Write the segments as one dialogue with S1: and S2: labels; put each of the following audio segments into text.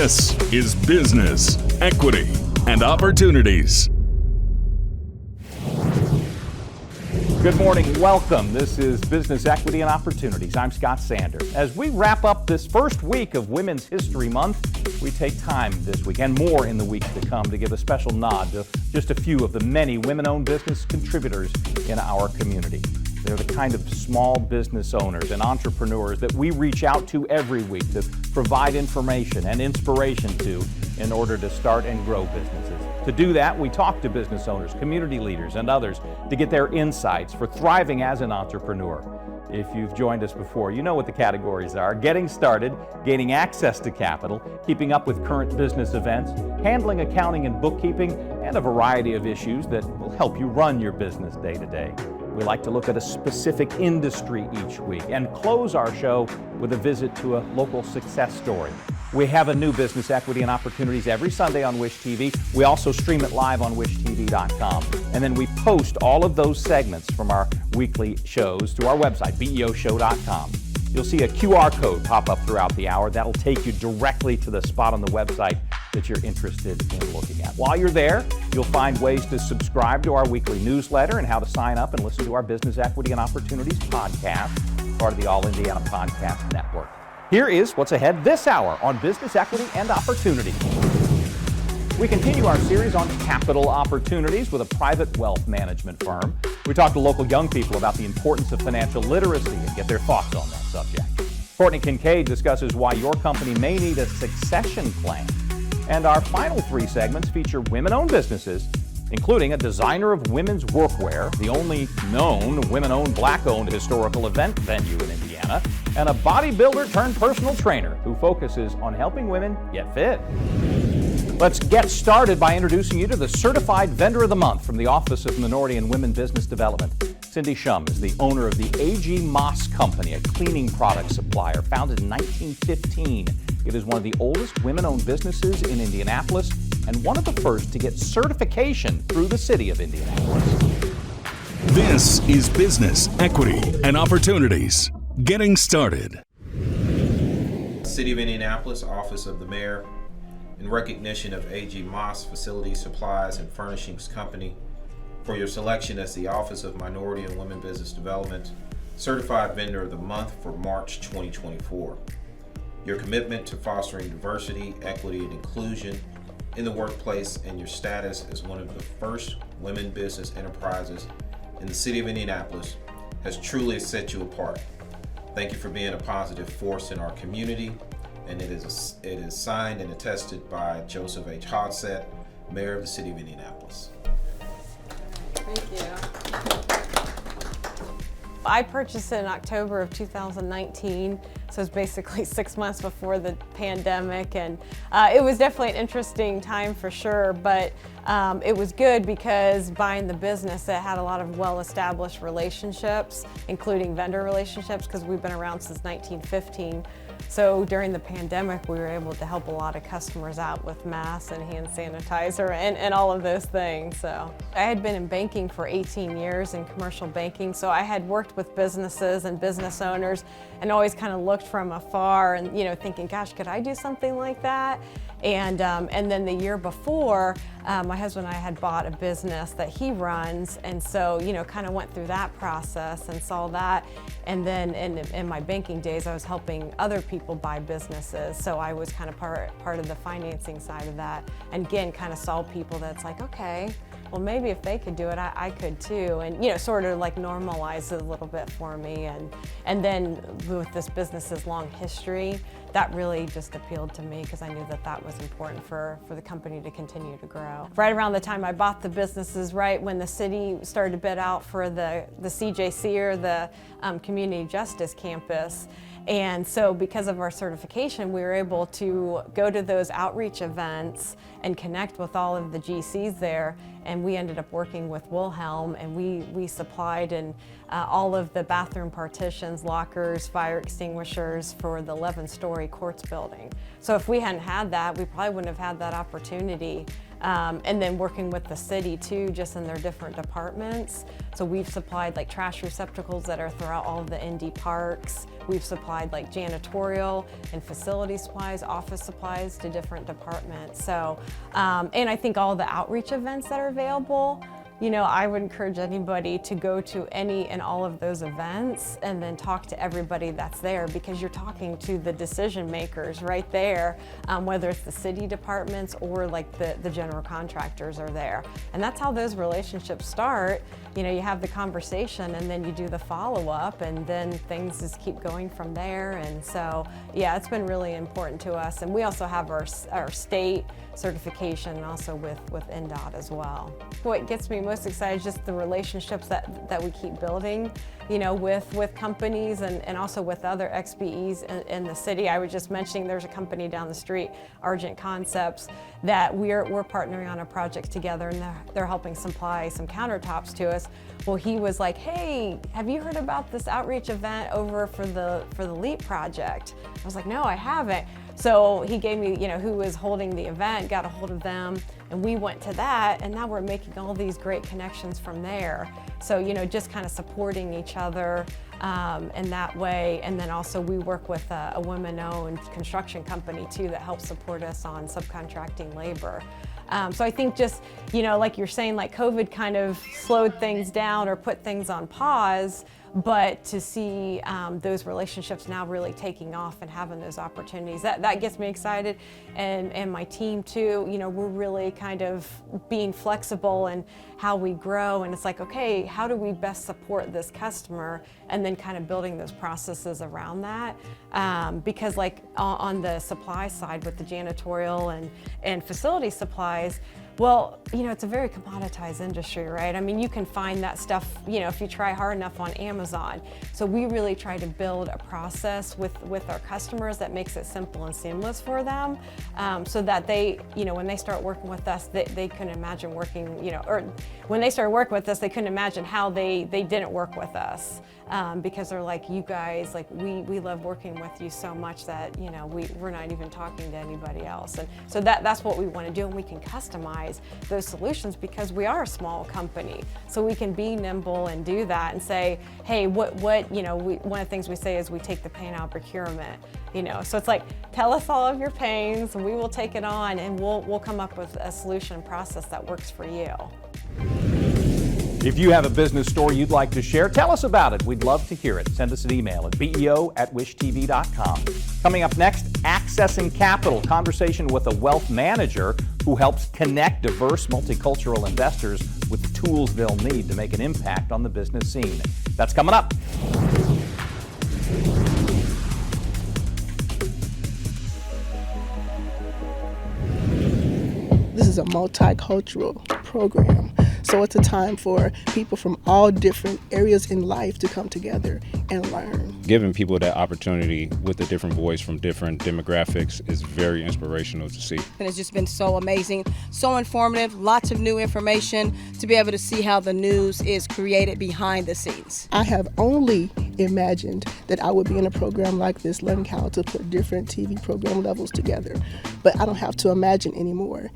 S1: This is Business, Equity, and Opportunities.
S2: Good morning, welcome. This is Business, Equity, and Opportunities. I'm Scott Sander. As we wrap up this first week of Women's History Month, we take time this week and more in the weeks to come to give a special nod to just a few of the many women-owned business contributors in our community. They're the kind of small business owners and entrepreneurs that we reach out to every week to provide information and inspiration to in order to start and grow businesses. To do that, we talk to business owners, community leaders, and others to get their insights for thriving as an entrepreneur. If you've joined us before, you know what the categories are: getting started, gaining access to capital, keeping up with current business events, handling accounting and bookkeeping, and a variety of issues that will help you run your business day to day. We like to look at a specific industry each week and close our show with a visit to a local success story. We have a new Business, Equity, and Opportunities every Sunday on Wish TV. We also stream it live on wishtv.com. And then we post all of those segments from our weekly shows to our website, beoshow.com. You'll see a QR code pop up throughout the hour. That'll take you directly to the spot on the website that you're interested in looking at. While you're there, you'll find ways to subscribe to our weekly newsletter and how to sign up and listen to our Business, Equity, and Opportunities podcast, part of the All Indiana Podcast Network. Here is what's ahead this hour on Business, Equity, and Opportunity. We continue our series on capital opportunities with a private wealth management firm. We talk to local young people about the importance of financial literacy and get their thoughts on that subject. Courtney Kincaid discusses why your company may need a succession plan. And our final three segments feature women-owned businesses, including a designer of women's workwear, the only known women-owned, black-owned historical event venue in Indiana, and a bodybuilder turned personal trainer who focuses on helping women get fit. Let's get started by introducing you to the Certified Vendor of the Month from the Office of Minority and Women Business Development. Cindy Schum is the owner of the A.G. Maas Company, a cleaning product supplier founded in 1915. It is one of the oldest women-owned businesses in Indianapolis and one of the first to get certification through the city of Indianapolis.
S1: This is Business, Equity, and Opportunities. Getting started.
S3: City of Indianapolis, Office of the Mayor, in recognition of A.G. Maas Facility Supplies and Furnishings Company, for your selection as the Office of Minority and Women Business Development Certified Vendor of the Month for March 2024. Your commitment to fostering diversity, equity, and inclusion in the workplace and your status as one of the first women business enterprises in the city of Indianapolis has truly set you apart. Thank you for being a positive force in our community, and it is signed and attested by Joseph H. Hogsett, Mayor of the City of Indianapolis.
S4: Thank you. I purchased it in October of 2019, so it's basically 6 months before the pandemic, and it was definitely an interesting time for sure, but it was good because buying the business, it had a lot of well-established relationships, including vendor relationships, because we've been around since 1915. So during the pandemic, we were able to help a lot of customers out with masks and hand sanitizer and all of those things. So I had been in banking for 18 years in commercial banking, so I had worked with businesses and business owners and always kind of looked from afar and, thinking, gosh, could I do something like that? And then the year before, my husband and I had bought a business that he runs, and so, kind of went through that process and saw that. And then in my banking days, I was helping other people buy businesses, so I was kind of part of the financing side of that. And again, kind of saw people that's like, okay, well, maybe if they could do it, I could too. And, sort of like normalize it a little bit for me. And then with this business's long history, that really just appealed to me because I knew that was important for the company to continue to grow. Right around the time I bought the businesses, right when the city started to bid out for the CJC, or the Community Justice Campus. And so because of our certification, we were able to go to those outreach events and connect with all of the GCs there. And we ended up working with Wilhelm, and we supplied all of the bathroom partitions, lockers, fire extinguishers for the 11-story courts building. So if we hadn't had that, we probably wouldn't have had that opportunity And then working with the city too, just in their different departments. So we've supplied like trash receptacles that are throughout all of the Indy parks. We've supplied like janitorial and facility supplies, office supplies to different departments. So, and I think all the outreach events that are available, you know, I would encourage anybody to go to any and all of those events and then talk to everybody that's there, because you're talking to the decision makers right there, whether it's the city departments or like the general contractors are there. And that's how those relationships start. You know, you have the conversation and then you do the follow-up, and then things just keep going from there. And so, yeah, it's been really important to us. And we also have our state certification also with INDOT as well. What gets me most excited is just the relationships that we keep building, you know, with companies and also with other XBEs in the city. I was just mentioning there's a company down the street, Argent Concepts, that we're partnering on a project together, and they're helping supply some countertops to us. Well, he was like, hey, have you heard about this outreach event over for the LEAP project? I was like, no, I haven't. So he gave me, you know, who was holding the event, got a hold of them, and we went to that, and now we're making all these great connections from there. So, you know, just kind of supporting each other in that way. And then also we work with a women-owned construction company too that helps support us on subcontracting labor. So I think just, you know, like you're saying, like COVID kind of slowed things down or put things on pause, but to see those relationships now really taking off and having those opportunities, that gets me excited. And my team too, you know, we're really kind of being flexible in how we grow, and it's like, okay, how do we best support this customer, and then kind of building those processes around that. Because like on the supply side with the janitorial and facility supplies, well, you know, it's a very commoditized industry, right? I mean, you can find that stuff, you know, if you try hard enough on Amazon. So we really try to build a process with our customers that makes it simple and seamless for them, so that they, you know, when they start working with us, they couldn't imagine working, you know, or when they started working with us, they couldn't imagine how they didn't work with us. Because they're like, you guys, like we love working with you so much that, you know, we're not even talking to anybody else. And so that's what we want to do, and we can customize those solutions because we are a small company. So we can be nimble and do that and say, hey, what you know, one of the things we say is we take the pain out of procurement. You know, so it's like, tell us all of your pains and we will take it on, and we'll come up with a solution process that works for you.
S2: If you have a business story you'd like to share, tell us about it. We'd love to hear it. Send us an email at beo@wishtv.com. Coming up next, Accessing Capital, conversation with a wealth manager who helps connect diverse multicultural investors with the tools they'll need to make an impact on the business scene. That's coming up.
S5: This is a multicultural program. So it's a time for people from all different areas in life to come together and learn.
S6: Giving people that opportunity with a different voice from different demographics is very inspirational to see.
S7: And it's just been so amazing, so informative, lots of new information to be able to see how the news is created behind the scenes.
S5: I have only imagined that I would be in a program like this, learning how to put different TV program levels together, but I don't have to imagine anymore.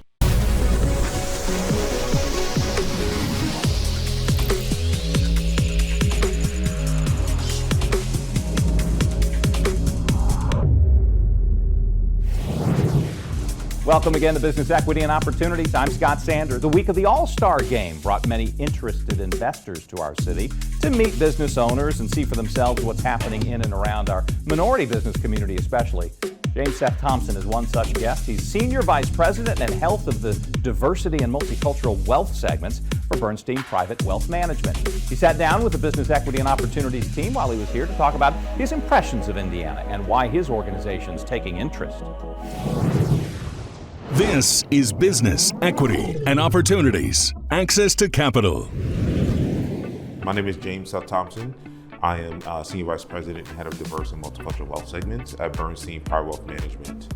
S2: Welcome again to Business Equity and Opportunities. I'm Scott Sander. The week of the All-Star Game brought many interested investors to our city to meet business owners and see for themselves what's happening in and around our minority business community especially. James Seth Thompson is one such guest. He's Senior Vice President and Health of the Diversity and Multicultural Wealth segments for Bernstein Private Wealth Management. He sat down with the Business Equity and Opportunities team while he was here to talk about his impressions of Indiana and why his organization's taking interest.
S1: This is Business, Equity, and Opportunities. Access to Capital.
S8: My name is James Seth Thompson. I am Senior Vice President and Head of Diverse and Multicultural Wealth segments at Bernstein Private Wealth Management.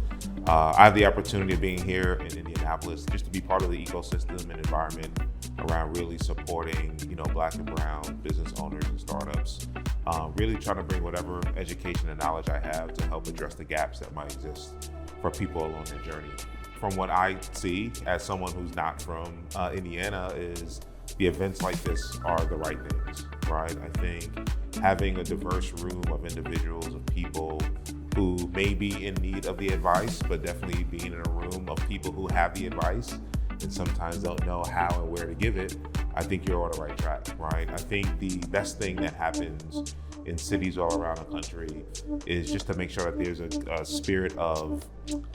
S8: I have the opportunity of being here in Indianapolis just to be part of the ecosystem and environment around really supporting, you know, Black and Brown business owners and startups. Really trying to bring whatever education and knowledge I have to help address the gaps that might exist for people along their journey. from what I see as someone who's not from Indiana, is the events like this are the right things, right? I think having a diverse room of individuals, of people who may be in need of the advice, but definitely being in a room of people who have the advice and sometimes don't know how and where to give it, I think you're on the right track, right? I think the best thing that happens in cities all around the country is just to make sure that there's a spirit of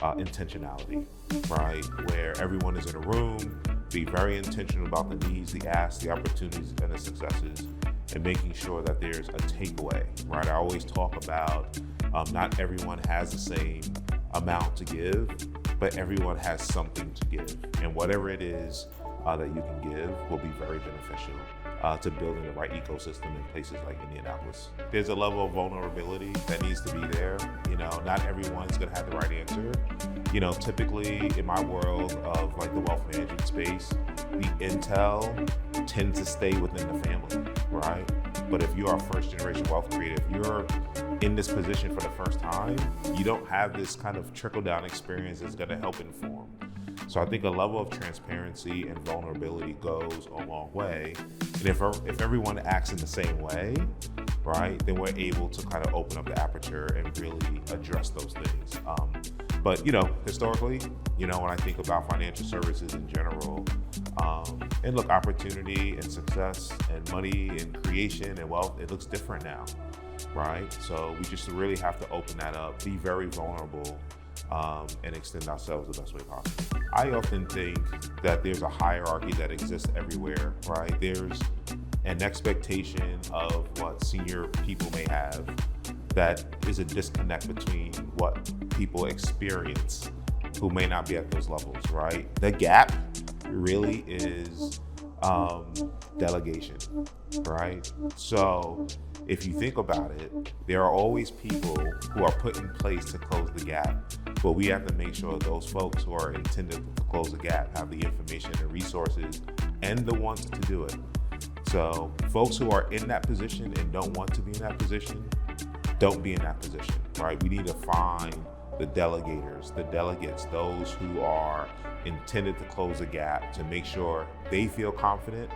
S8: intentionality, right? Where everyone is in a room, be very intentional about the needs, the asks, the opportunities, and the successes, and making sure that there's a takeaway, right? I always talk about not everyone has the same amount to give, but everyone has something to give. And whatever it is that you can give will be very beneficial to building the right ecosystem in places like Indianapolis. There's a level of vulnerability that needs to be there. You know, not everyone's gonna have the right answer. You know, typically in my world of like the wealth management space, the intel tends to stay within the family, right? But if you are a first generation wealth creator, if you're in this position for the first time, you don't have this kind of trickle down experience that's gonna help inform. So I think a level of transparency and vulnerability goes a long way. And if everyone acts in the same way, right, then we're able to kind of open up the aperture and really address those things. But, you know, historically, you know, when I think about financial services in general, and look, opportunity and success and money and creation and wealth, it looks different now, right? So we just really have to open that up, be very vulnerable, and extend ourselves the best way possible. I often think that there's a hierarchy that exists everywhere, right? There's an expectation of what senior people may have that is a disconnect between what people experience who may not be at those levels, right? The gap really is delegation, right? So if you think about it, there are always people who are put in place to close the gap, but we have to make sure those folks who are intended to close the gap have the information and resources and the wants to do it. So folks who are in that position and don't want to be in that position, don't be in that position, right? We need to find the delegators, the delegates, those who are intended to close the gap, to make sure they feel confident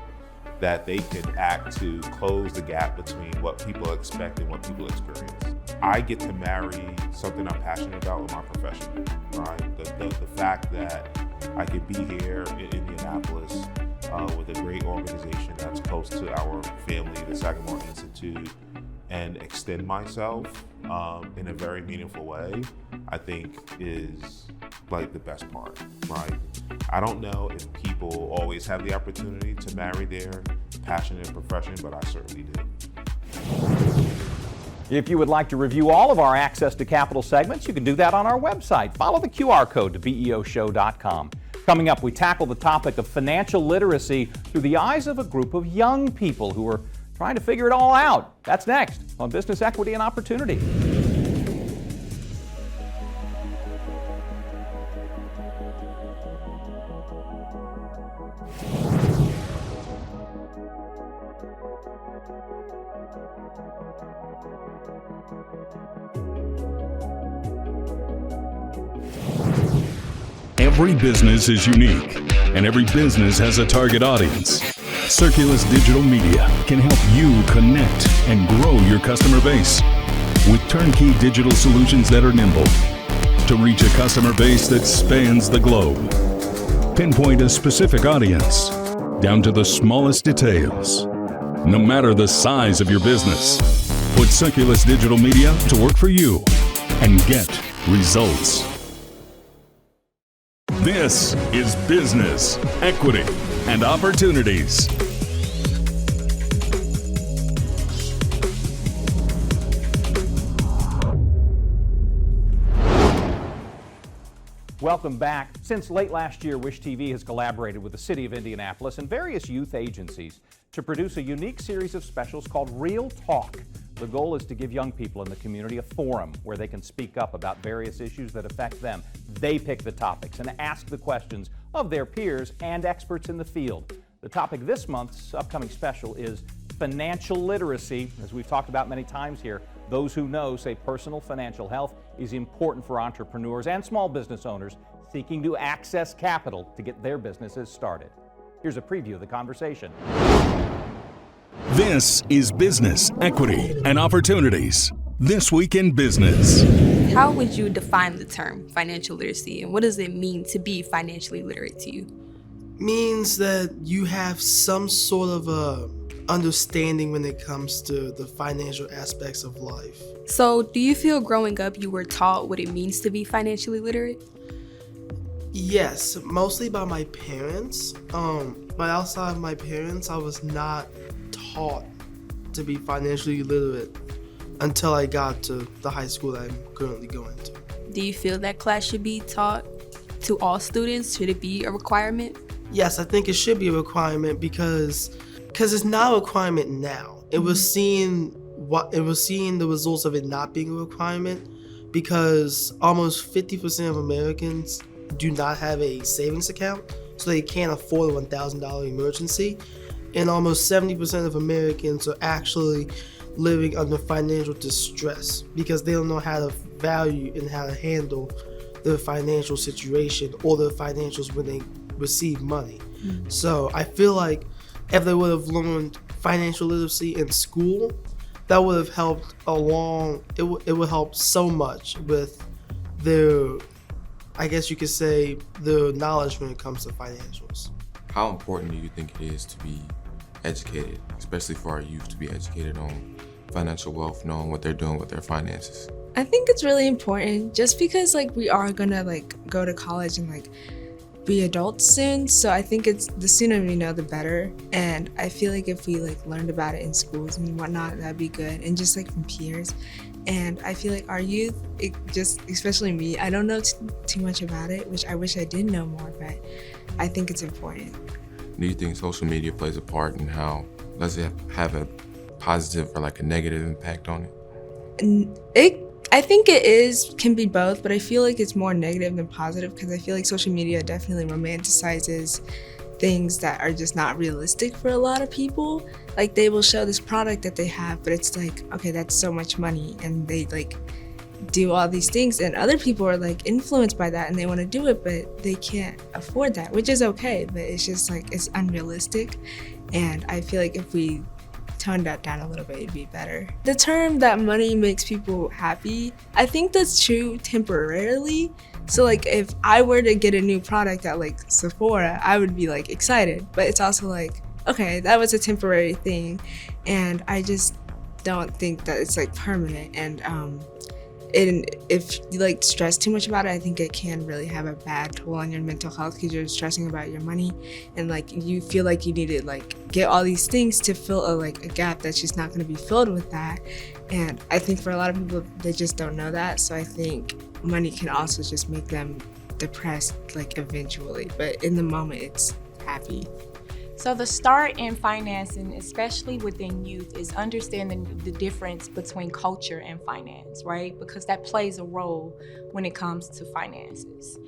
S8: that they can act to close the gap between what people expect and what people experience. I get to marry something I'm passionate about with my profession, right? The fact that I could be here in Indianapolis with a great organization that's close to our family, the Sagamore Institute, and extend myself in a very meaningful way, I think is like the best part, right? I don't know if people always have the opportunity to marry their passion and profession, but I certainly do.
S2: If you would like to review all of our Access to Capital segments, you can do that on our website. Follow the QR code to beoshow.com. Coming up, we tackle the topic of financial literacy through the eyes of a group of young people who are trying to figure it all out. That's next on Business Equity and Opportunity.
S1: Every business is unique, and every business has a target audience. Circulus Digital Media can help you connect and grow your customer base with turnkey digital solutions that are nimble to reach a customer base that spans the globe. Pinpoint a specific audience down to the smallest details. No matter the size of your business, put Circulus Digital Media to work for you and get results. This is Business, Equity, and Opportunities.
S2: Welcome back. Since late last year, Wish TV has collaborated with the City of Indianapolis and various youth agencies to produce a unique series of specials called Real Talk. The goal is to give young people in the community a forum where they can speak up about various issues that affect them. They pick the topics and ask the questions of their peers and experts in the field. The topic this month's upcoming special is financial literacy. As we've talked about many times here, those who know say personal financial health is important for entrepreneurs and small business owners seeking to access capital to get their businesses started. Here's a preview of the conversation.
S1: This is Business, Equity, and Opportunities. This Week in Business.
S9: How would you define the term financial literacy, and what does it mean to be financially literate to you?
S10: Means that you have some sort of a understanding when it comes to the financial aspects of life.
S9: So do you feel growing up you were taught what it means to be financially literate?
S10: Yes, mostly by my parents. But outside of my parents, I was not taught to be financially literate until I got to the high school that I'm currently going to.
S9: Do you feel that class should be taught to all students? Should it be a requirement?
S10: Yes, I think it should be a requirement because it's not a requirement now. It was seeing the results of it not being a requirement, because almost 50% of Americans do not have a savings account, so they can't afford a $1,000 emergency, and almost 70% of Americans are actually living under financial distress because they don't know how to value and how to handle their financial situation or their financials when they receive money. So I feel like if they would have learned financial literacy in school, that would have helped it would help so much with their, I guess you could say, their knowledge when it comes to financials.
S11: How important do you think it is to be educated, especially for our youth, to be educated on financial wealth, knowing what they're doing with their finances?
S12: I think it's really important just because we are gonna go to college and be adults soon. So I think it's the sooner we know the better. And I feel like if we learned about it in schools and whatnot, that'd be good. And just from peers. And I feel like our youth, especially me, I don't know too much about it, which I wish I did know more, but I think it's important.
S11: Do you think social media plays a part in how, does it have a positive or a negative impact on it?
S12: I think can be both, but I feel like it's more negative than positive because I feel like social media definitely romanticizes things that are just not realistic for a lot of people. They will show this product that they have, but it's okay, that's so much money, and they do all these things, and other people are influenced by that and they want to do it, but they can't afford that, which is okay, but it's just it's unrealistic. And I feel like if we tone that down a little bit, it'd be better. The term that money makes people happy, I think that's true temporarily. So if I were to get a new product at Sephora, I would be excited, but it's also okay, that was a temporary thing, and I just don't think that it's permanent. And if you stress too much about it, I think it can really have a bad toll on your mental health because you're stressing about your money, and you feel like you need to get all these things to fill a gap that's just not going to be filled with that. And I think for a lot of people, they just don't know that. So I think money can also just make them depressed eventually, but in the moment it's happy.
S13: So the start in financing, especially within youth, is understanding the difference between culture and finance, right? Because that plays a role when it comes to finances.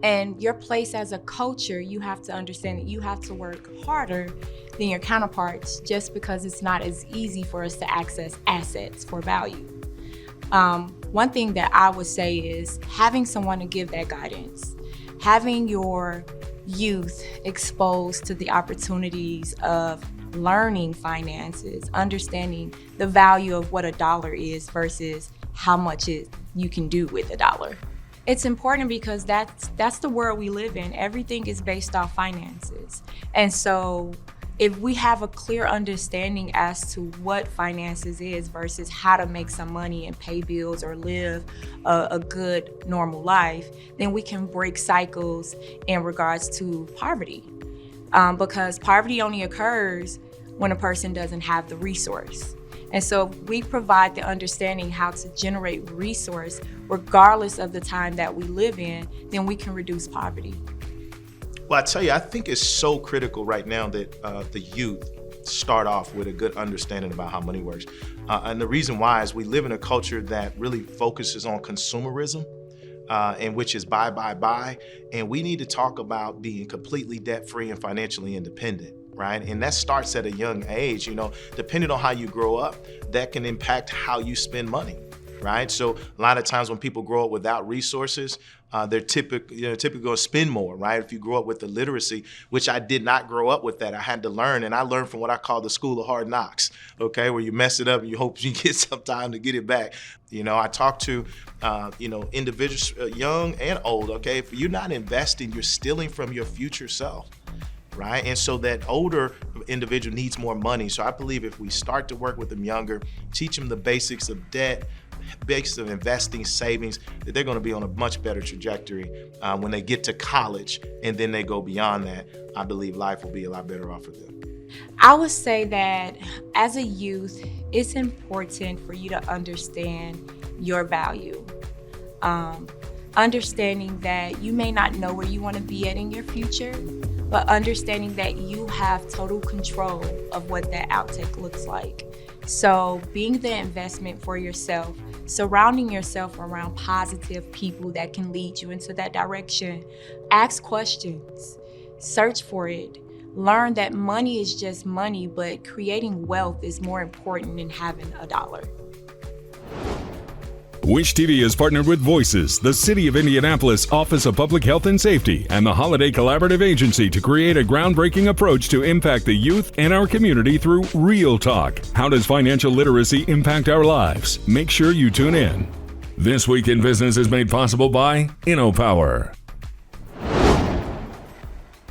S13: And your place as a culture, you have to understand that you have to work harder than your counterparts just because it's not as easy for us to access assets for value. One thing that I would say is having someone to give that guidance, having your youth exposed to the opportunities of learning finances, understanding the value of what a dollar is versus how much you can do with a dollar. It's important because that's the world we live in. Everything is based off finances. And so if we have a clear understanding as to what finances is versus how to make some money and pay bills or live a good normal life, then we can break cycles in regards to poverty. Because poverty only occurs when a person doesn't have the resource. And so we provide the understanding how to generate resource regardless of the time that we live in, then we can reduce poverty.
S14: Well, I tell you, I think it's so critical right now that the youth start off with a good understanding about how money works. And the reason why is we live in a culture that really focuses on consumerism, and which is buy. And we need to talk about being completely debt-free and financially independent, right? And that starts at a young age, depending on how you grow up, that can impact how you spend money. right? So a lot of times when people grow up without resources, they're typically going to spend more, right? If you grow up with the literacy, which I did not grow up with that. I had to learn, and I learned from what I call the school of hard knocks, okay, where you mess it up and you hope you get some time to get it back. I talk to, individuals, young and old, okay? If you're not investing, you're stealing from your future self, right? And so that older individual needs more money. So I believe if we start to work with them younger, teach them the basics of debt, basics of investing, savings, that they're going to be on a much better trajectory when they get to college, and then they go beyond that. I believe life will be a lot better off for them.
S13: I would say that as a youth, it's important for you to understand your value. Understanding that you may not know where you want to be at in your future, but understanding that you have total control of what that outtake looks like. So being the investment for yourself, surrounding yourself around positive people that can lead you into that direction. Ask questions, search for it. Learn that money is just money, but creating wealth is more important than having a dollar.
S1: Wish TV is partnered with Voices, the City of Indianapolis Office of Public Health and Safety, and the Holiday Collaborative Agency to create a groundbreaking approach to impact the youth and our community through Real Talk. How does financial literacy impact our lives? Make sure you tune in. This Week in Business is made possible by InnoPower.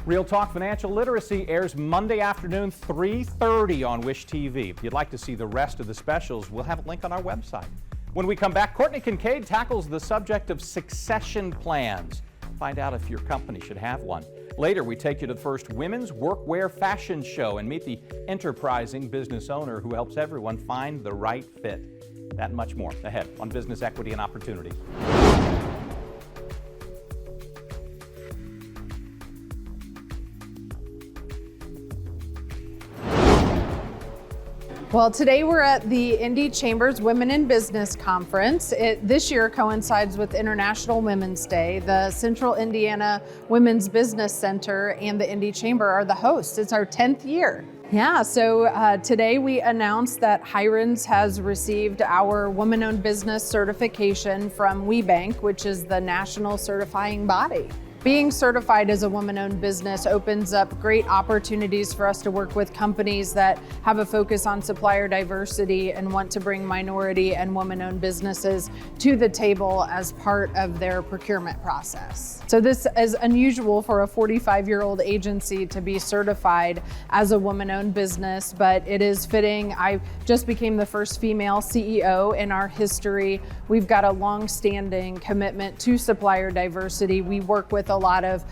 S2: Real Talk Financial Literacy airs Monday afternoon, 3:30 on Wish TV. If you'd like to see the rest of the specials, we'll have a link on our website. When we come back, Courtney Kincaid tackles the subject of succession plans. Find out if your company should have one. Later, we take you to the first women's workwear fashion show and meet the enterprising business owner who helps everyone find the right fit. That and much more ahead on Business Equity and Opportunity.
S15: Well, today we're at the Indy Chamber's Women in Business Conference. This year coincides with International Women's Day. The Central Indiana Women's Business Center and the Indy Chamber are the hosts. It's our 10th year. Yeah, so today we announced that Hirons has received our Woman-Owned Business certification from WeBank, which is the national certifying body. Being certified as a woman-owned business opens up great opportunities for us to work with companies that have a focus on supplier diversity and want to bring minority and woman-owned businesses to the table as part of their procurement process. So this is unusual for a 45-year-old agency to be certified as a woman-owned business, but it is fitting. I just became the first female CEO in our history. We've got a long-standing commitment to supplier diversity. We work with a lot of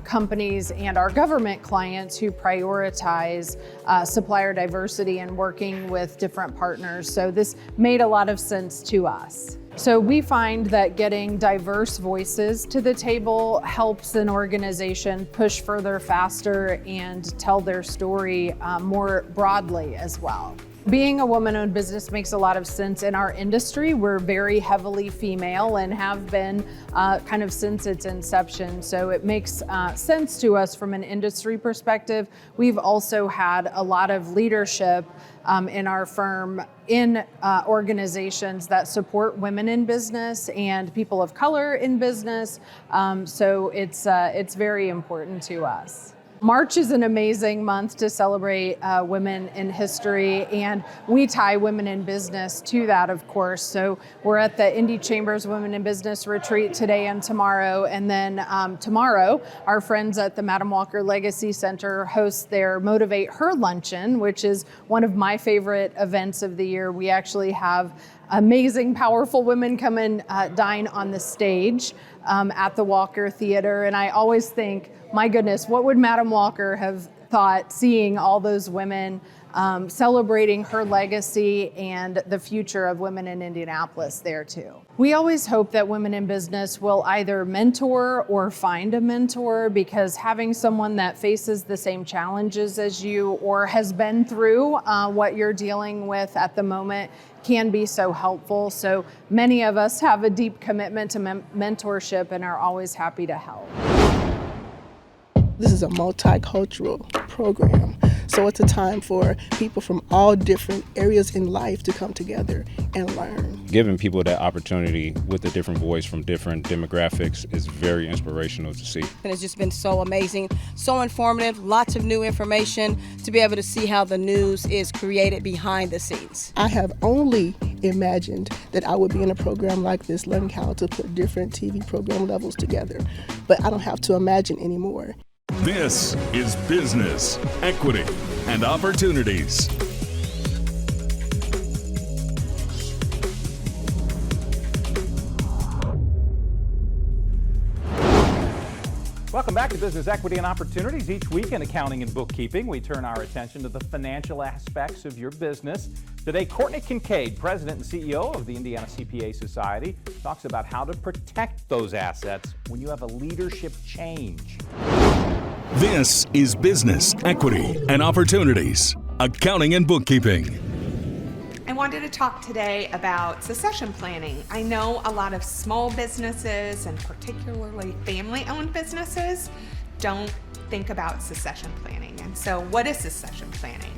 S15: companies and our government clients who prioritize supplier diversity and working with different partners. So this made a lot of sense to us. So we find that getting diverse voices to the table helps an organization push further faster and tell their story more broadly as well. Being a woman-owned business makes a lot of sense in our industry. We're very heavily female and have been kind of since its inception. So it makes sense to us from an industry perspective. We've also had a lot of leadership in our firm in organizations that support women in business and people of color in business. So it's very important to us. March is an amazing month to celebrate women in history, and we tie women in business to that, of course. So we're at the Indy Chamber's Women in Business Retreat today and tomorrow, and then tomorrow, our friends at the Madam Walker Legacy Center host their Motivate Her Luncheon, which is one of my favorite events of the year. We actually have amazing, powerful women come and dine on the stage at the Walker Theater, and I always think, my goodness, what would Madam Walker have thought seeing all those women celebrating her legacy and the future of women in Indianapolis there too. We always hope that women in business will either mentor or find a mentor, because having someone that faces the same challenges as you or has been through what you're dealing with at the moment can be so helpful. So many of us have a deep commitment to mentorship and are always happy to help.
S5: This is a multicultural program. So it's a time for people from all different areas in life to come together and learn.
S6: Giving people that opportunity with a different voice from different demographics is very inspirational to see.
S7: And it's just been so amazing, so informative, lots of new information to be able to see how the news is created behind the scenes.
S5: I have only imagined that I would be in a program like this, learning how to put different TV program levels together, but I don't have to imagine anymore.
S1: This is Business, Equity, and Opportunities.
S2: Welcome back to Business Equity and Opportunities. Each week in accounting and bookkeeping, we turn our attention to the financial aspects of your business. Today, Courtney Kincaid, President and CEO of the Indiana CPA Society, talks about how to protect those assets when you have a leadership change.
S1: This is Business, Equity, and Opportunities, Accounting and Bookkeeping.
S16: I wanted to talk today about succession planning. I know a lot of small businesses and particularly family-owned businesses don't think about succession planning. And so what is succession planning?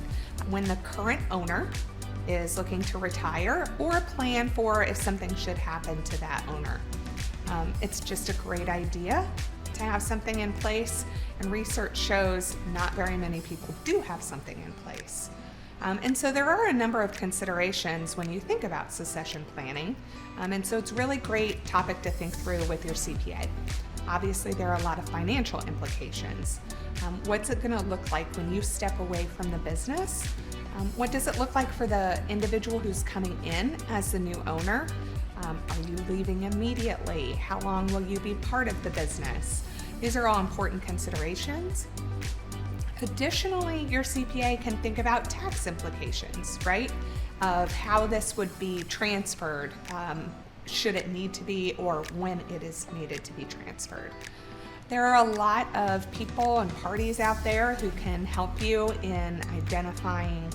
S16: When the current owner is looking to retire or a plan for if something should happen to that owner. It's just a great idea to have something in place, and research shows not very many people do have something in place. And so there are a number of considerations when you think about succession planning, and so it's a really great topic to think through with your CPA. Obviously, there are a lot of financial implications. What's it going to look like when you step away from the business? What does it look like for the individual who's coming in as the new owner? Are you leaving immediately? How long will you be part of the business? These are all important considerations. Additionally, your CPA can think about tax implications, right? Of how this would be transferred, should it need to be, or when it is needed to be transferred. There are a lot of people and parties out there who can help you in identifying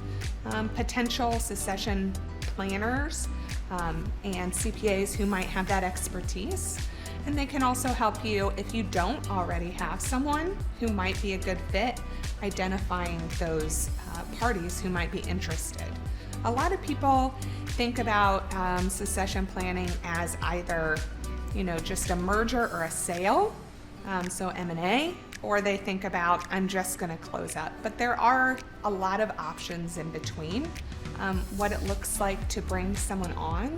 S16: potential succession planners and CPAs who might have that expertise. And they can also help you, if you don't already have someone who might be a good fit, identifying those parties who might be interested. A lot of people think about succession planning as either, just a merger or a sale, so M&A, or they think about, I'm just going to close up. But there are a lot of options in between. What it looks like to bring someone on,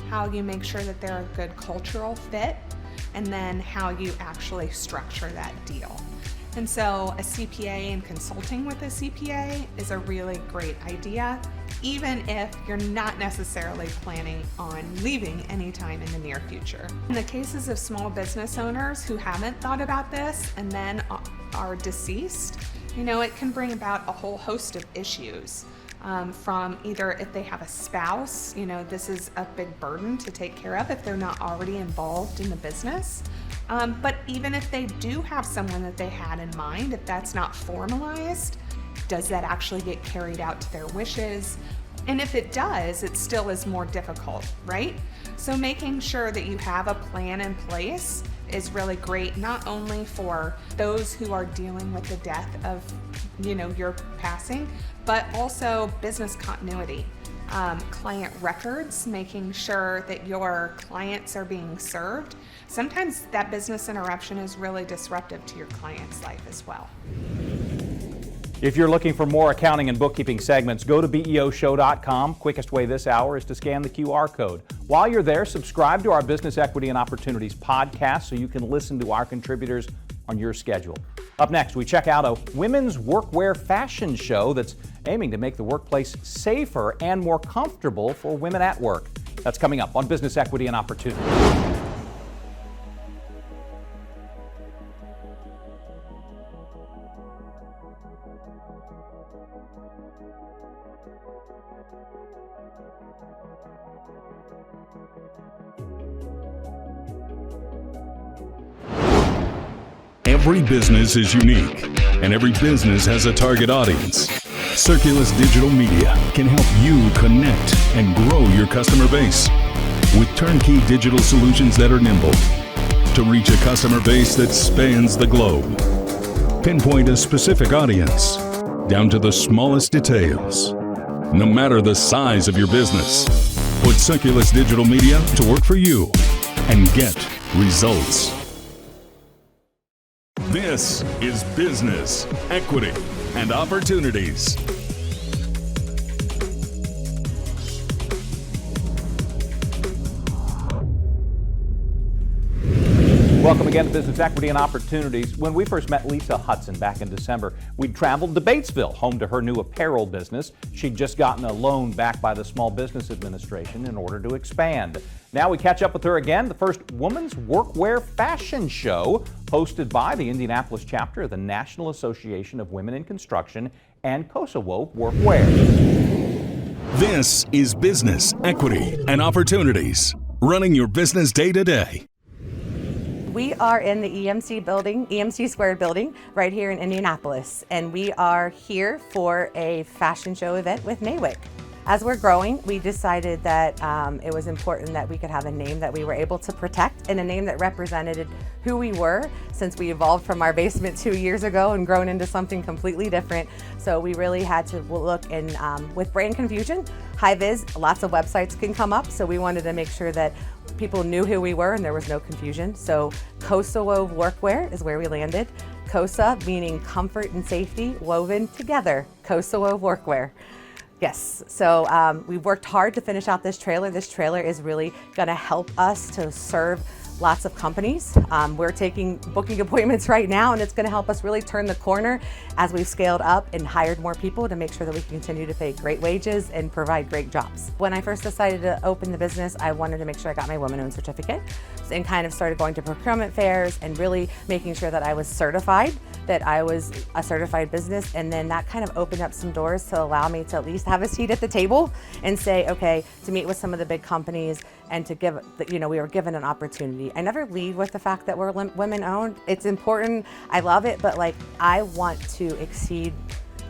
S16: how you make sure that they're a good cultural fit, and then how you actually structure that deal. And so a CPA and consulting with a CPA is a really great idea, even if you're not necessarily planning on leaving anytime in the near future. In the cases of small business owners who haven't thought about this and then are deceased, it can bring about a whole host of issues. From either if they have a spouse, this is a big burden to take care of if they're not already involved in the business. But even if they do have someone that they had in mind, if that's not formalized, does that actually get carried out to their wishes? And if it does, it still is more difficult, right? So making sure that you have a plan in place is really great, not only for those who are dealing with the death of, your passing, but also business continuity, client records, making sure that your clients are being served. Sometimes that business interruption is really disruptive to your client's life as well.
S2: If you're looking for more accounting and bookkeeping segments, go to beoshow.com. Quickest way this hour is to scan the QR code. While you're there, subscribe to our Business Equity and Opportunities podcast so you can listen to our contributors on your schedule. Up next, we check out a women's workwear fashion show that's aiming to make the workplace safer and more comfortable for women at work. That's coming up on Business Equity and Opportunity.
S1: Every business is unique, and every business has a target audience. Circulus Digital Media can help you connect and grow your customer base with turnkey digital solutions that are nimble to reach a customer base that spans the globe. Pinpoint a specific audience, down to the smallest details. No matter the size of your business, put Circulus Digital Media to work for you and get results. This is Business, Equity, and Opportunities.
S2: Welcome again to Business Equity and Opportunities. When we first met Lisa Hudson back in December, we'd traveled to Batesville, home to her new apparel business. She'd just gotten a loan backed by the Small Business Administration in order to expand. Now we catch up with her again, the first women's workwear fashion show hosted by the Indianapolis chapter of the National Association of Women in Construction and Kosovo Workwear.
S1: This is Business, Equity, and Opportunities, running your business day to day.
S17: We are in the EMC Squared building right here in Indianapolis, and we are here for a fashion show event with NAWIC. As we're growing, we decided that it was important that we could have a name that we were able to protect and a name that represented who we were, since we evolved from our basement 2 years ago and grown into something completely different. So we really had to look, and with brand confusion, high-vis, lots of websites can come up, so we wanted to make sure that people knew who we were and there was no confusion. So Kosovo Workwear is where we landed. Kosa meaning comfort and safety woven together. Kosovo Workwear. Yes, so we've worked hard to finish out this trailer. This trailer is really gonna help us to serve lots of companies. We're taking booking appointments right now, and it's gonna help us really turn the corner as we've scaled up and hired more people to make sure that we can continue to pay great wages and provide great jobs. When I first decided to open the business, I wanted to make sure I got my woman-owned certificate and kind of started going to procurement fairs and really making sure that I was certified, that I was a certified business, and then that kind of opened up some doors to allow me to at least have a seat at the table and say, okay, to meet with some of the big companies and to give, we were given an opportunity. I never lead with the fact that we're women-owned. It's important, I love it, but I want to exceed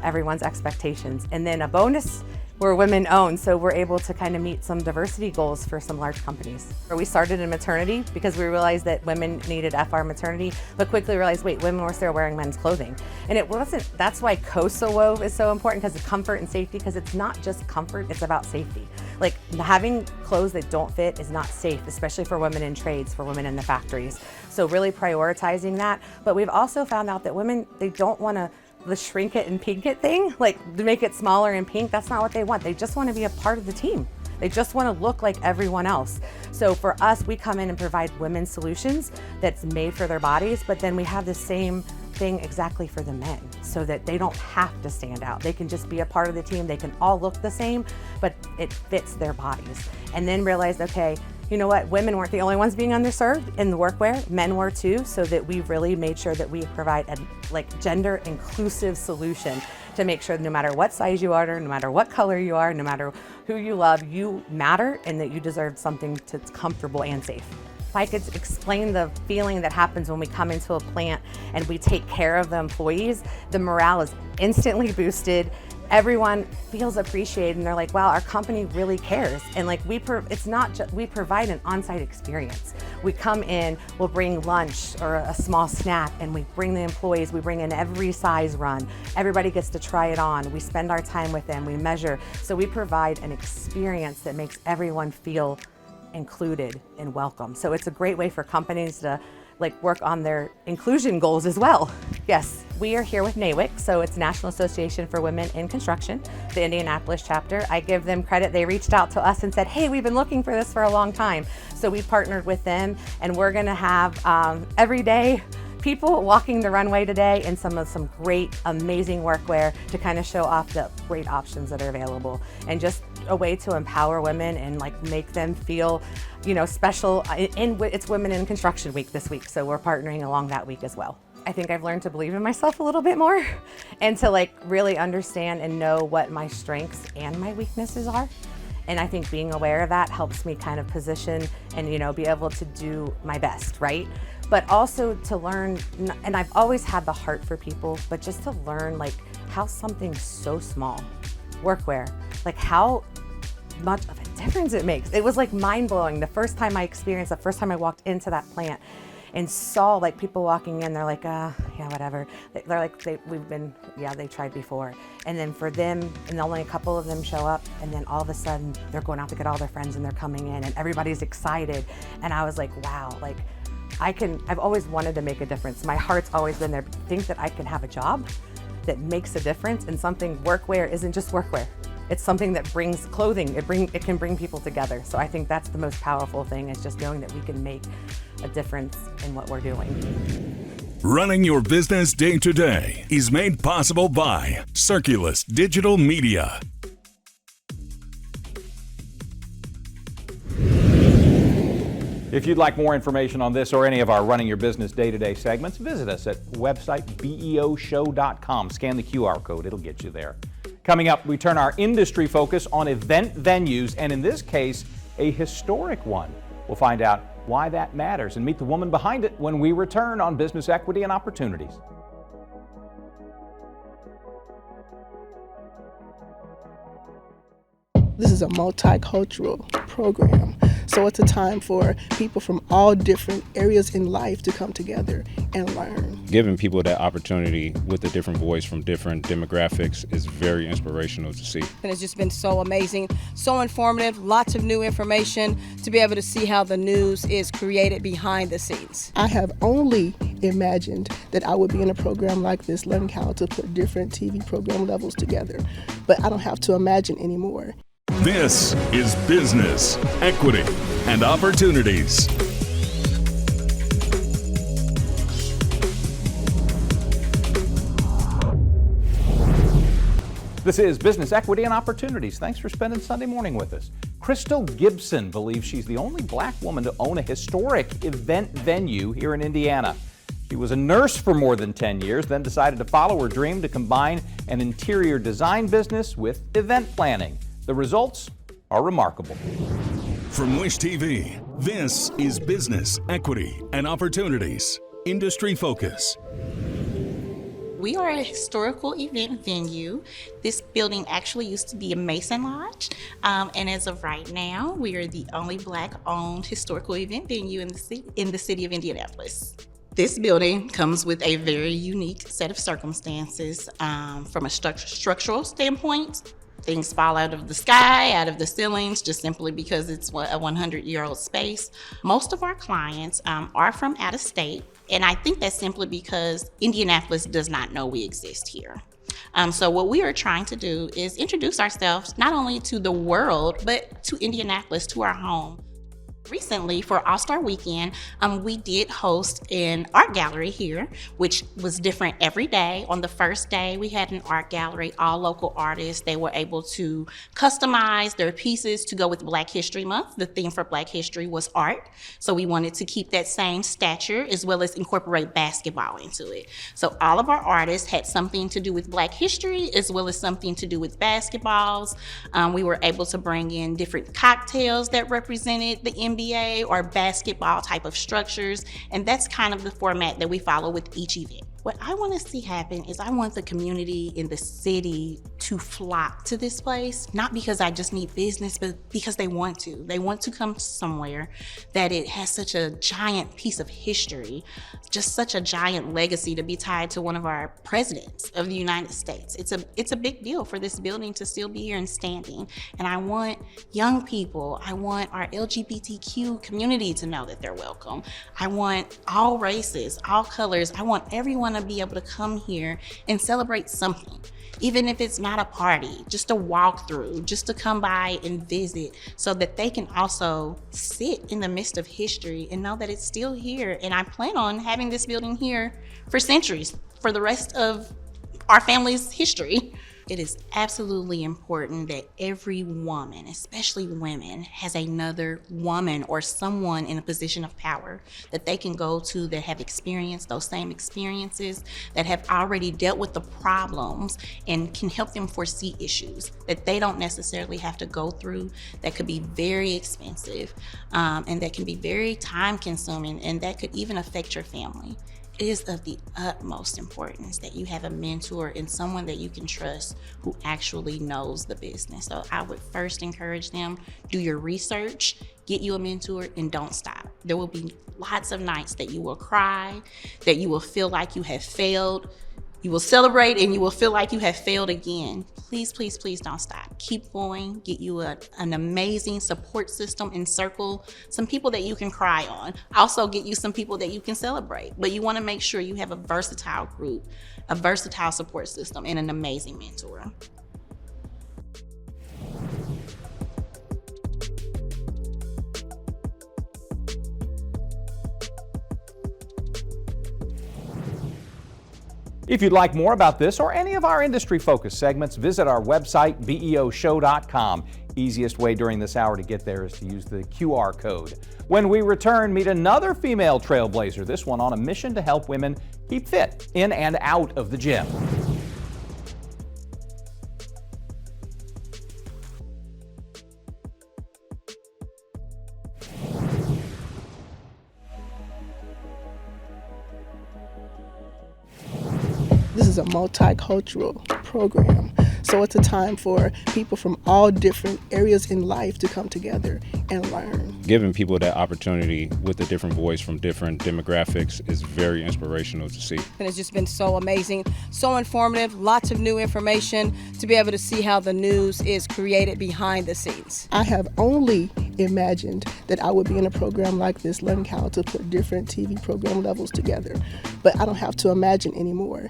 S17: everyone's expectations. And then a bonus, we're women-owned, so we're able to kind of meet some diversity goals for some large companies. We started in maternity because we realized that women needed FR maternity, but quickly realized, wait, women were still wearing men's clothing. And it wasn't, that's why Kosovo is so important, because of comfort and safety, because it's not just comfort, it's about safety. Like, having clothes that don't fit is not safe, especially for women in trades, for women in the factories. So really prioritizing that. But we've also found out that women, they don't want to the shrink it and pink it thing, like to make it smaller and pink. That's not what they want. They just want to be a part of the team. They just want to look like everyone else. So for us, we come in and provide women's solutions that's made for their bodies, but then we have the same thing exactly for the men, so that they don't have to stand out. They can just be a part of the team. They can all look the same, but it fits their bodies. And then realize, okay, you know what, women weren't the only ones being underserved in the workwear, men were too, so that we really made sure that we provide a gender inclusive solution to make sure that no matter what size you are, no matter what color you are, no matter who you love, you matter, and that you deserve something that's comfortable and safe. If I could explain the feeling that happens when we come into a plant and we take care of the employees, the morale is instantly boosted. Everyone feels appreciated, and they're like, wow, our company really cares. And it's not just, we provide an on-site experience. We come in, we'll bring lunch or a small snack, and we bring the employees, we bring in every size run. Everybody gets to try it on. We spend our time with them, we measure. So we provide an experience that makes everyone feel included and welcome. So it's a great way for companies to work on their inclusion goals as well. Yes, we are here with NAWIC, so it's National Association for Women in Construction, the Indianapolis chapter. I give them credit. They reached out to us and said, hey, we've been looking for this for a long time. So we partnered with them, and we're gonna have everyday people walking the runway today in some great, amazing workwear to kind of show off the great options that are available, and just a way to empower women and make them feel, special. It's Women in Construction Week this week, so we're partnering along that week as well. I think I've learned to believe in myself a little bit more and to really understand and know what my strengths and my weaknesses are. And I think being aware of that helps me kind of position and, be able to do my best, right? But also to learn, and I've always had the heart for people, but just to learn how something so small, workwear, how much of a difference it makes. It was mind-blowing the first time I experienced, the first time I walked into that plant. and saw like people walking in, they're like, yeah, whatever. They're like, they tried before. And then for them, and only a couple of them show up, and then all of a sudden they're going out to get all their friends and they're coming in and everybody's excited. And I was like, wow, like I've always wanted to make a difference. My heart's always been there. Think that I can have a job that makes a difference, and something workwear isn't just workwear. It's something that brings clothing. It can bring people together. So I think that's the most powerful thing, is just knowing that we can make a difference in what we're doing.
S1: Running your business day to day is made possible by Circulus Digital Media.
S2: If you'd like more information on this or any of our Running Your Business day-to-day segments, visit us at website beoshow.com. Scan the QR code, it'll get you there. Coming up, we turn our industry focus on event venues, and in this case, a historic one. We'll find out why that matters and meet the woman behind it when we return on Business Equity and Opportunities.
S5: This is a multicultural program, so it's a time for people from all different areas in life to come together and learn.
S6: Giving people that opportunity with a different voice from different demographics is very inspirational to see.
S7: And it's just been so amazing, so informative, lots of new information to be able to see how the news is created behind the scenes.
S5: I have only imagined that I would be in a program like this, learning how to put different TV program levels together, but I don't have to imagine anymore.
S1: This is Business, Equity, and Opportunities.
S2: This is Business Equity and Opportunities. Thanks for spending Sunday morning with us. Crystal Gibson believes she's the only black woman to own a historic event venue here in Indiana. She was a nurse for more than 10 years, then decided to follow her dream to combine an interior design business with event planning. The results are remarkable.
S1: From Wish TV, this is Business, Equity, and Opportunities. Industry Focus.
S18: We are a historical event venue. This building actually used to be a Mason Lodge, and as of right now, we are the only Black-owned historical event venue in the city of Indianapolis. This building comes with a very unique set of circumstances. From a structural standpoint, things fall out of the sky, out of the ceilings, just simply because it's a 100-year-old space. Most of our clients are from out of state, and I think that's simply because Indianapolis does not know we exist here. So what we are trying to do is introduce ourselves not only to the world, but to Indianapolis, to our home. Recently, for All-Star Weekend, we did host an art gallery here, which was different every day. On the first day, we had an art gallery, all local artists. They were able to customize their pieces to go with Black History Month. The theme for Black History was art, so we wanted to keep that same stature as well as incorporate basketball into it. So all of our artists had something to do with Black history as well as something to do with basketballs. We were able to bring in different cocktails that represented the NBA or basketball type of structures, and that's kind of the format that we follow with each event. What I want to see happen is I want the community in the city to flock to this place, not because I just need business, but because they want to. They want to come somewhere that it has such a giant piece of history, just such a giant legacy to be tied to one of our presidents of the United States. It's a big deal for this building to still be here and standing. And I want young people, I want our LGBTQ community to know that they're welcome. I want all races, all colors. I want everyone to be able to come here and celebrate something, even if it's not a party, just a walkthrough, just to come by and visit, so that they can also sit in the midst of history and know that it's still here. And I plan on having this building here for centuries, for the rest of our family's history. It is absolutely important that every woman, especially women, has another woman or someone in a position of power that they can go to that have experienced those same experiences, that have already dealt with the problems and can help them foresee issues that they don't necessarily have to go through, that could be very expensive, and that can be very time consuming, and that could even affect your family. It is of the utmost importance that you have a mentor and someone that you can trust who actually knows the business. So I would first encourage them, do your research, get you a mentor, and don't stop. There will be lots of nights that you will cry, that you will feel like you have failed. You will celebrate and you will feel like you have failed again. Please, please, please don't stop. Keep going. Get you an amazing support system and circle some people that you can cry on. Also get you some people that you can celebrate. But you want to make sure you have a versatile group, a versatile support system, and an amazing mentor.
S2: If you'd like more about this or any of our industry-focused segments, visit our website, beoshow.com. Easiest way during this hour to get there is to use the QR code. When we return, meet another female trailblazer, this one on a mission to help women keep fit in and out of the gym.
S5: This is a multicultural program, so it's a time for people from all different areas in life to come together and learn.
S6: Giving people that opportunity with a different voice from different demographics is very inspirational to see.
S7: And it's just been so amazing, so informative, lots of new information to be able to see how the news is created behind the scenes.
S5: I have only imagined that I would be in a program like this, learning how to put different TV program levels together, but I don't have to imagine anymore.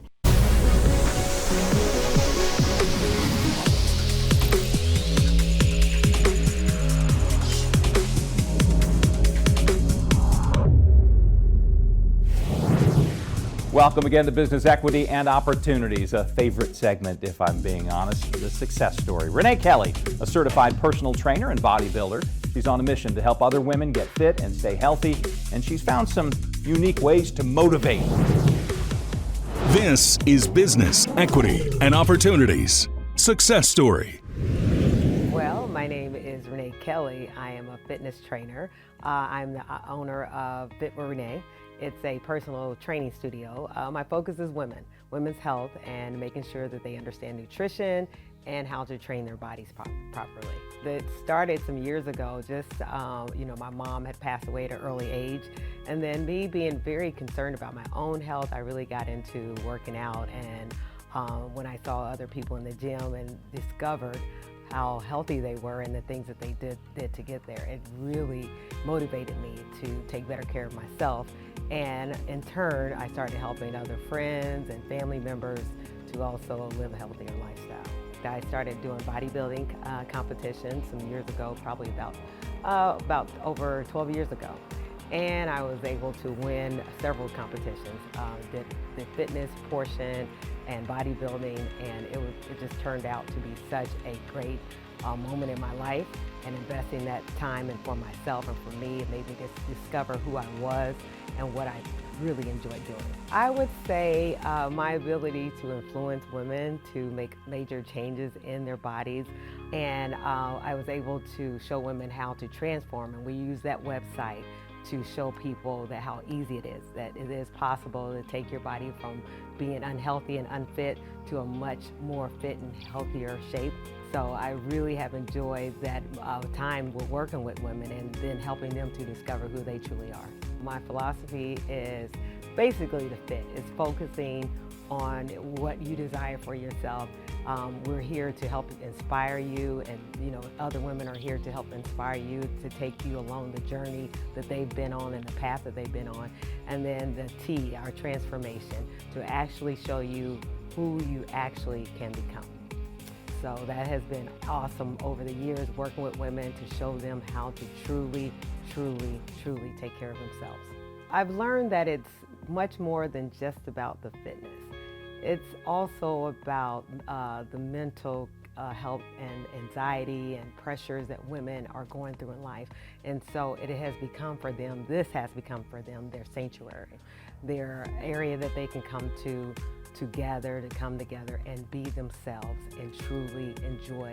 S2: Welcome again to Business Equity and Opportunities, a favorite segment, if I'm being honest, the success story. Renee Kelly, a certified personal trainer and bodybuilder. She's on a mission to help other women get fit and stay healthy, and she's found some unique ways to motivate.
S1: This is Business Equity and Opportunities Success Story.
S19: Well, my name is Renee Kelly. I am a fitness trainer. I'm the owner of Fit with Renee. It's a personal training studio. My focus is women's health and making sure that they understand nutrition and how to train their bodies properly. It started some years ago, my mom had passed away at an early age, and then me being very concerned about my own health, I really got into working out, and when I saw other people in the gym and discovered how healthy they were and the things that they did to get there, it really motivated me to take better care of myself. And in turn, I started helping other friends and family members to also live a healthier lifestyle. I started doing bodybuilding competitions some years ago, probably about over 12 years ago. And I was able to win several competitions, the fitness portion and bodybuilding, and it just turned out to be such a great moment in my life, and investing that time and for myself and for me, it made me discover who I was and what I really enjoyed doing. I would say my ability to influence women to make major changes in their bodies, and I was able to show women how to transform, and we use that website to show people that how easy it is, that it is possible to take your body from being unhealthy and unfit to a much more fit and healthier shape. So I really have enjoyed that time with working with women and then helping them to discover who they truly are. My philosophy is basically the fit. It's focusing on what you desire for yourself. We're here to help inspire you, and other women are here to help inspire you, to take you along the journey that they've been on and the path that they've been on. And then the T, our transformation, to actually show you who you actually can become. So that has been awesome over the years, working with women to show them how to truly, truly, truly take care of themselves. I've learned that it's much more than just about the fitness. It's also about the mental health and anxiety and pressures that women are going through in life. And so this has become for them their sanctuary, their area that they can come to come together and be themselves and truly enjoy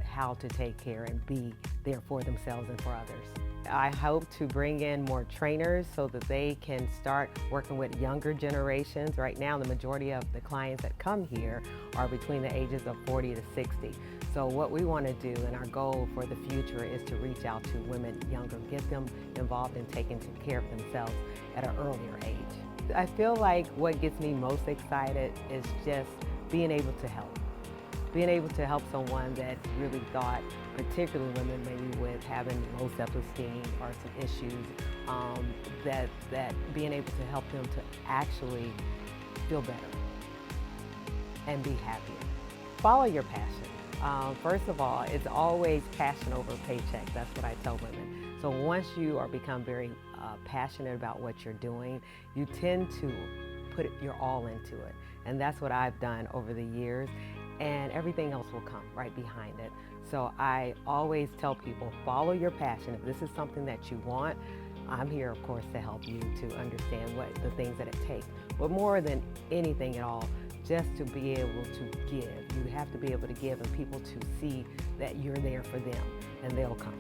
S19: how to take care and be there for themselves and for others. I hope to bring in more trainers so that they can start working with younger generations. Right now, the majority of the clients that come here are between the ages of 40 to 60. So what we want to do, and our goal for the future, is to reach out to women younger, get them involved in taking care of themselves at an earlier age. I feel like what gets me most excited is just being able to help. Being able to help someone that really thought, particularly women maybe with having low self-esteem or some issues, that being able to help them to actually feel better and be happier. Follow your passion. First of all, it's always passion over paycheck. That's what I tell women. So once you become very passionate about what you're doing, you tend to put your all into it. And that's what I've done over the years. And everything else will come right behind it. So I always tell people, follow your passion. If this is something that you want, I'm here, of course, to help you to understand what the things that it takes. But more than anything at all, just to be able to give. You have to be able to give and people to see that you're there for them, and they'll come.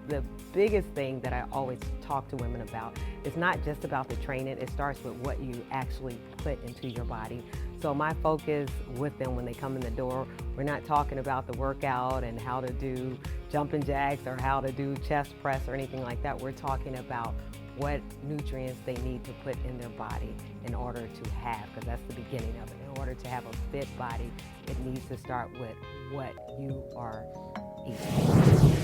S19: The biggest thing that I always talk to women about is not just about the training. It starts with what you actually put into your body. So my focus with them when they come in the door, we're not talking about the workout and how to do jumping jacks or how to do chest press or anything like that. We're talking about what nutrients they need to put in their body in order to have, because that's the beginning of it. In order to have a fit body, it needs to start with what you are eating.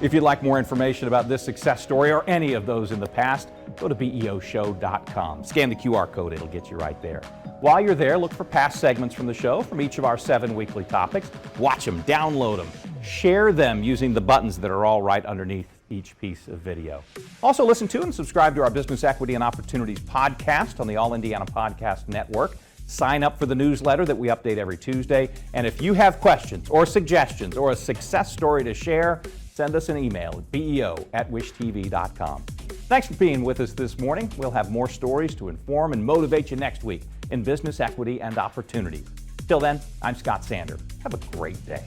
S2: If you'd like more information about this success story or any of those in the past, go to beoshow.com. Scan the QR code, it'll get you right there. While you're there, look for past segments from the show from each of our 7 weekly topics. Watch them, download them, share them using the buttons that are all right underneath each piece of video. Also listen to and subscribe to our Business Equity and Opportunities podcast on the All Indiana Podcast Network. Sign up for the newsletter that we update every Tuesday. And if you have questions or suggestions or a success story to share, send us an email at beo@wishtv.com. Thanks for being with us this morning. We'll have more stories to inform and motivate you next week in business equity and opportunity. Till then, I'm Scott Sander. Have a great day.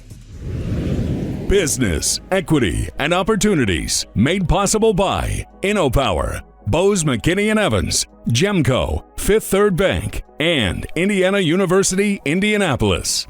S1: Business, equity, and opportunities made possible by InnoPower, Bose McKinney & Evans, Gemco, Fifth Third Bank, and Indiana University, Indianapolis.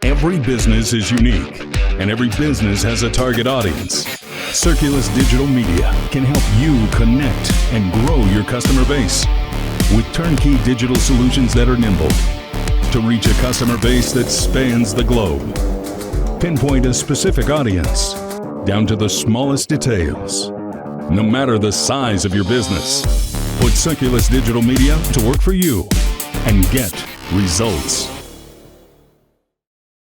S1: Every business is unique, and every business has a target audience. Circulus Digital Media can help you connect and grow your customer base with turnkey digital solutions that are nimble to reach a customer base that spans the globe. Pinpoint a specific audience down to the smallest details. No matter the size of your business, put Circulus Digital Media to work for you and get results.